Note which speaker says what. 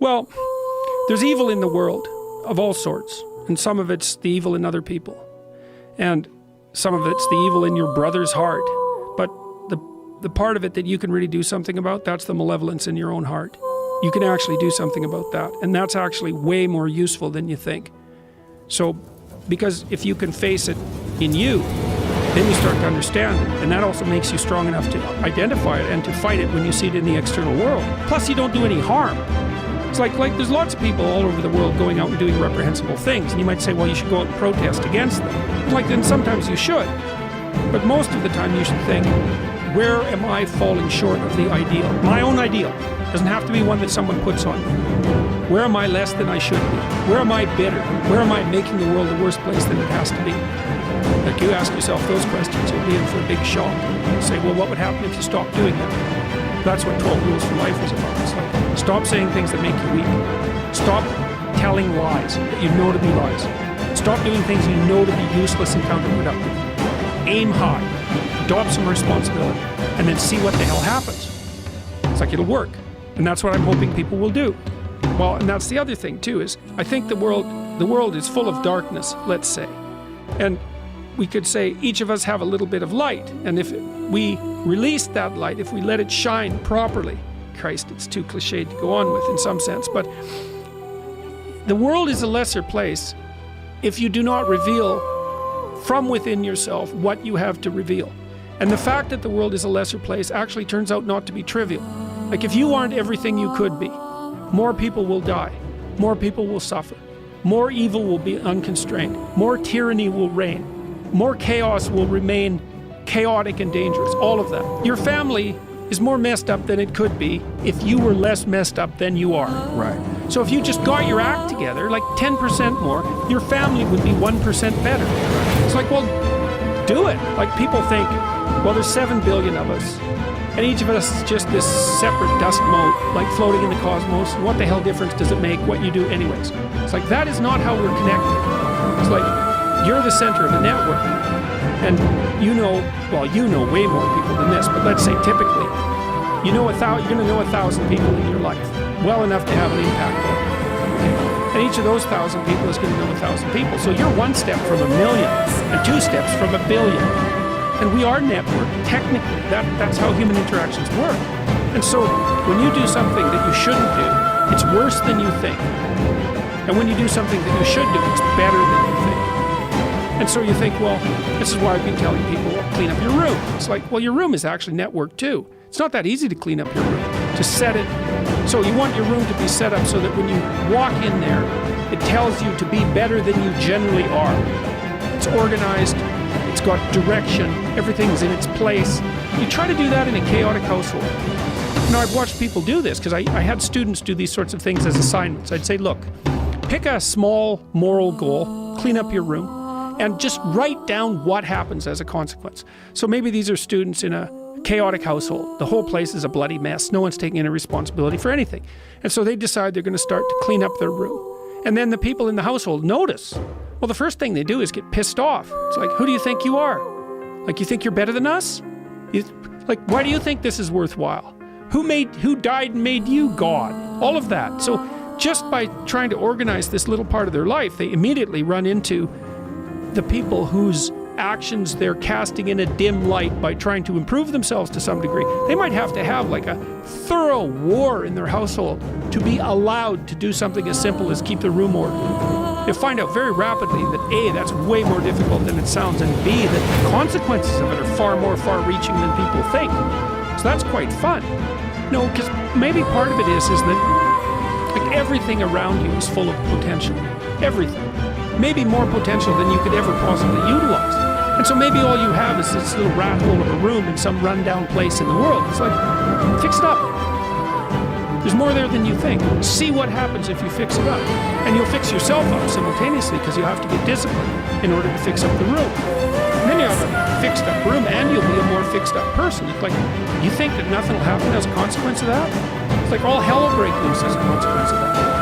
Speaker 1: Well, there's evil in the world of all sorts, and some of it's the evil in other people, and some of it's the evil in your brother's heart. But the part of it that you can really do something about, that's the malevolence in your own heart. You can actually do something about that, and that's actually way more useful than you think. So, because if you can face it in you, then you start to understand it, and that also makes you strong enough to identify it and to fight it when you see it in the external world. Plus, you don't do any harm. It's like there's lots of people all over the world going out and doing reprehensible things, and you might say, well, you should go out and protest against them. Then sometimes you should, but most of the time you should think, where am I falling short of the ideal? My own ideal. Doesn't have to be one that someone puts on me. Where am I less than I should be? Where am I bitter? Where am I making the world a worse place than it has to be? Like, you ask yourself those questions, you'll be in for a big shock. You say, well, what would happen if you stopped doing that? That's what 12 Rules for Life is about. It's like, stop saying things that make you weak. Stop telling lies that you know to be lies. Stop doing things you know to be useless and counterproductive. Aim high. Adopt some responsibility. And then see what the hell happens. It's like, it'll work. And that's what I'm hoping people will do. Well, and that's the other thing too, is I think the world is full of darkness, let's say. And we could say each of us have a little bit of light. And if we release that light, if we let it shine properly, Christ, it's too cliched to go on with in some sense, but the world is a lesser place if you do not reveal from within yourself what you have to reveal. And the fact that the world is a lesser place actually turns out not to be trivial. Like, if you aren't everything you could be, more people will die, more people will suffer, more evil will be unconstrained, more tyranny will reign, more chaos will remain chaotic and dangerous, all of that. Your family is more messed up than it could be if you were less messed up than you are.
Speaker 2: Right.
Speaker 1: So if you just got your act together, like 10% more, your family would be 1% better. It's like, well, do it. Like, people think, well, there's 7 billion of us, and each of us is just this separate dust mote, like floating in the cosmos. What the hell difference does it make what you do anyways? It's like, that is not how we're connected. It's like, you're the center of the network. And you know way more people than this, but let's say typically, you're going to know 1,000 people in your life, well enough to have an impact on them. Okay? And each of those 1,000 people is going to know 1,000 people. So you're one step from 1 million, and 2 steps from 1 billion. And we are networked, technically. That's how human interactions work. And so when you do something that you shouldn't do, it's worse than you think. And when you do something that you should do, it's better than you think. And so you think, well, this is why I've been telling people, clean up your room. It's like, well, your room is actually networked too. It's not that easy to clean up your room, to set it. So you want your room to be set up so that when you walk in there, it tells you to be better than you generally are. It's organized, it's got direction, everything's in its place. You try to do that in a chaotic household. Now, I've watched people do this because I had students do these sorts of things as assignments. I'd say, look, pick a small moral goal, clean up your room, and just write down what happens as a consequence. So maybe these are students in a chaotic household. The whole place is a bloody mess. No one's taking any responsibility for anything. And so they decide they're going to start to clean up their room. And then the people in the household notice. Well, the first thing they do is get pissed off. It's like, who do you think you are? Like, you think you're better than us? Why do you think this is worthwhile? Who died and made you God? All of that. So just by trying to organize this little part of their life, they immediately run into the people whose actions they're casting in a dim light by trying to improve themselves to some degree. They might have to have like a thorough war in their household to be allowed to do something as simple as keep the room orderly. You'll find out very rapidly that A, that's way more difficult than it sounds, and B, that the consequences of it are far far-reaching than people think. So that's quite fun. No, because maybe part of it is that like everything around you is full of potential. Everything. Maybe more potential than you could ever possibly utilize. And so maybe all you have is this little rat hole of a room in some rundown place in the world. It's like, fix it up. There's more there than you think. See what happens if you fix it up. And you'll fix yourself up simultaneously because you have to get disciplined in order to fix up the room. And then you have a fixed up room and you'll be a more fixed up person. It's like, you think that nothing will happen as a consequence of that? It's like all hell will break loose as a consequence of that.